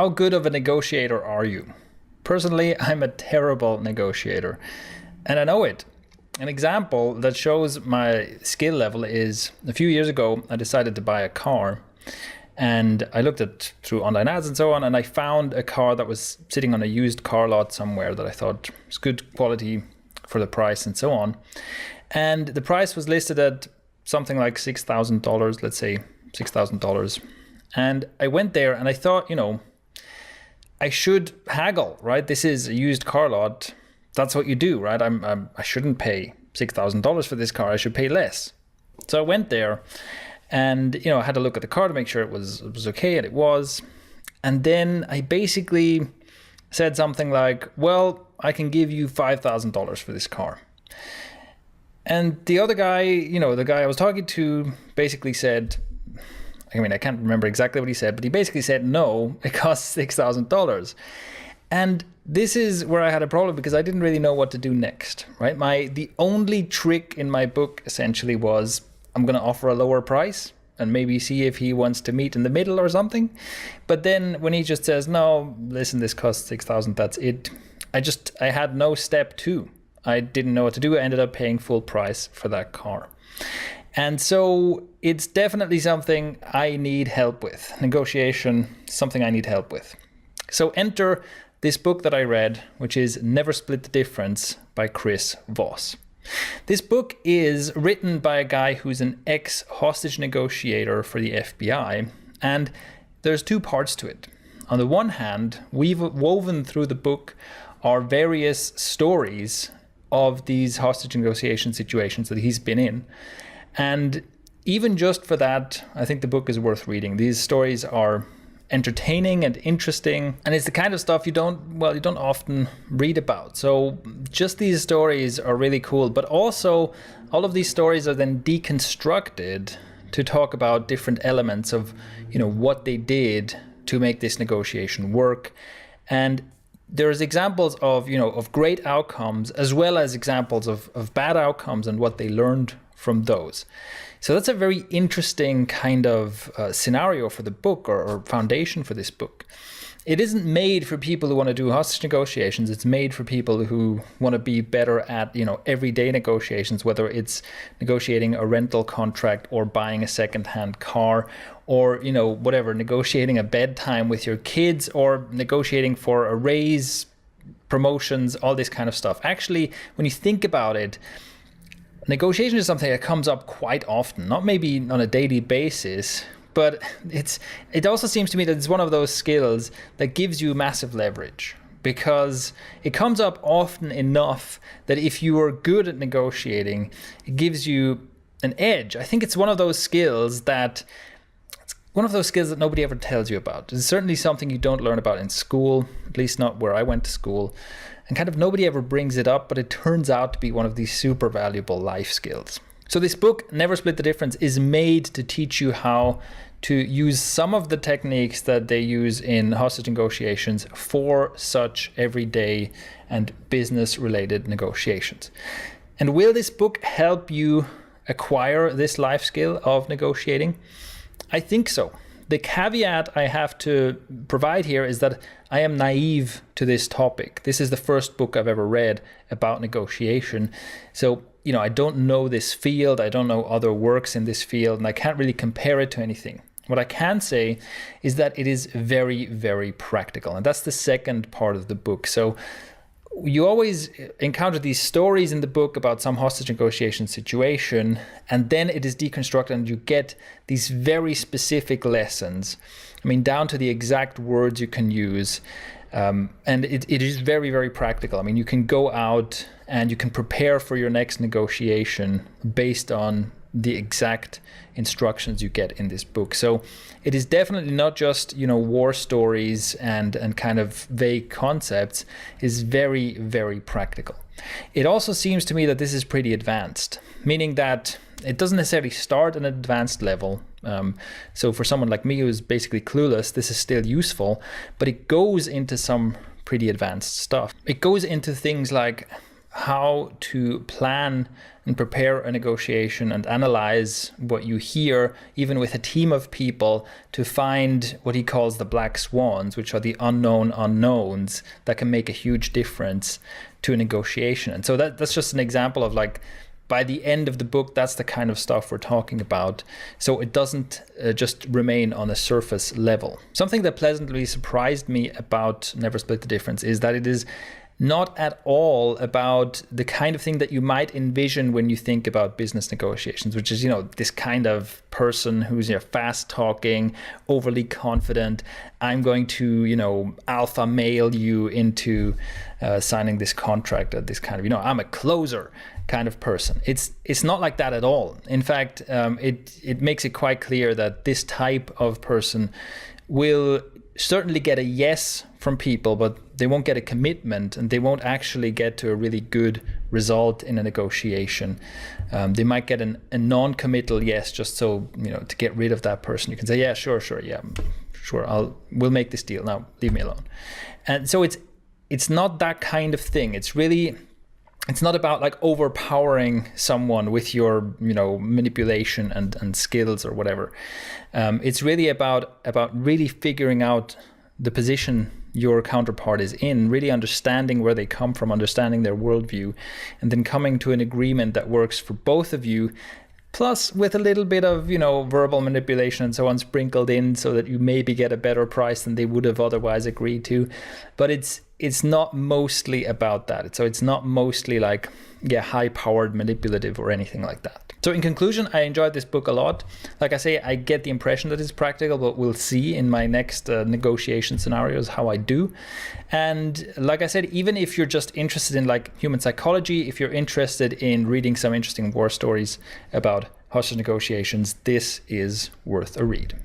How good of a negotiator are you? Personally, I'm a terrible negotiator, and I know it. An example that shows my skill level is a few years ago, I decided to buy a car, and I looked at through online ads and so on, and I found a car that was sitting on a used car lot somewhere that I thought was good quality for the price and so on. And the price was listed at something like $6,000, let's say $6,000. And I went there and I thought, I should haggle, right? This is a used car lot. That's what you do, right? I shouldn't pay $6,000 for this car. I should pay less. So I went there and, I had to look at the car to make sure it was okay, and it was. And then I basically said something like, well, I can give you $5,000 for this car. And the other guy, the guy I was talking to basically said, I can't remember exactly what he said, but he basically said, no, it costs $6,000. And this is where I had a problem because I didn't really know what to do next, right? The only trick in my book essentially was I'm going to offer a lower price and maybe see if he wants to meet in the middle or something. But then when he just says, no, listen, this costs $6,000, that's it. I had no step two. I didn't know what to do. I ended up paying full price for that car. And so it's definitely something I need help with. Negotiation, something I need help with. So enter this book that I read, which is Never Split the Difference by Voss. This book is written by a guy who's an ex-hostage negotiator for the FBI, and there's two parts to it. On the one hand, we've woven through the book are various stories of these hostage negotiation situations that he's been in. And even just for that, I think the book is worth reading. These stories are entertaining and interesting, and it's the kind of stuff you don't often read about. So just these stories are really cool, but also all of these stories are then deconstructed to talk about different elements of, what they did to make this negotiation work. And there's examples of great outcomes as well as examples of bad outcomes and what they learned from those. So that's a very interesting kind of scenario for the book or foundation for this book. It isn't made for people who want to do hostage negotiations. It's made for people who want to be better at, everyday negotiations, whether it's negotiating a rental contract or buying a secondhand car or, whatever, negotiating a bedtime with your kids or negotiating for a raise, promotions, all this kind of stuff. Actually, when you think about it, negotiation is something that comes up quite often, not maybe on a daily basis, but it also seems to me that it's one of those skills that gives you massive leverage because it comes up often enough that if you are good at negotiating, it gives you an edge. I think it's one of those skills that nobody ever tells you about. It's certainly something you don't learn about in school, at least not where I went to school. And kind of nobody ever brings it up, but it turns out to be one of these super valuable life skills. So this book, Never Split the Difference, is made to teach you how to use some of the techniques that they use in hostage negotiations for such everyday and business-related negotiations. And will this book help you acquire this life skill of negotiating? I think so. The caveat I have to provide here is that I am naive to this topic. This is the first book I've ever read about negotiation. So, I don't know this field. I don't know other works in this field, and I can't really compare it to anything. What I can say is that it is very, very practical. And that's the second part of the book. So you always encounter these stories in the book about some hostage negotiation situation, and then it is deconstructed and you get these very specific lessons. Down to the exact words you can use. And it is very, very practical. You can go out and you can prepare for your next negotiation based on the exact instructions you get in this book. So it is definitely not just, war stories and kind of vague concepts. It's very, very practical. It also seems to me that this is pretty advanced, meaning that it doesn't necessarily start at an advanced level. So for someone like me who's basically clueless, this is still useful, but it goes into some pretty advanced stuff. It goes into things like how to plan and prepare a negotiation and analyze what you hear, even with a team of people, to find what he calls the black swans, which are the unknown unknowns that can make a huge difference to a negotiation. And so that's just an example of, like, by the end of the book, that's the kind of stuff we're talking about. So it doesn't just remain on a surface level. Something that pleasantly surprised me about Never Split the Difference is that it is not at all about the kind of thing that you might envision when you think about business negotiations, which is, this kind of person who's fast talking, overly confident. I'm going to, alpha male you into signing this contract at this kind of, I'm a closer kind of person. It's not like that at all. In fact, it makes it quite clear that this type of person will certainly get a yes from people, but they won't get a commitment, and they won't actually get to a really good result in a negotiation. They might get a non-committal yes, just so, to get rid of that person. You can say, yeah, sure, yeah, sure, we'll make this deal. Now leave me alone. And so it's not that kind of thing. It's not about like overpowering someone with your, manipulation and skills or whatever. It's really about really figuring out the position your counterpart is in, really understanding where they come from, understanding their worldview, and then coming to an agreement that works for both of you, plus with a little bit of, verbal manipulation and so on sprinkled in, so that you maybe get a better price than they would have otherwise agreed to. But it's not mostly about that. So it's not mostly like, high-powered manipulative or anything like that. So in conclusion, I enjoyed this book a lot. Like I say, I get the impression that it's practical, but we'll see in my next negotiation scenarios how I do. And like I said, even if you're just interested in like human psychology, if you're interested in reading some interesting war stories about hostage negotiations, this is worth a read.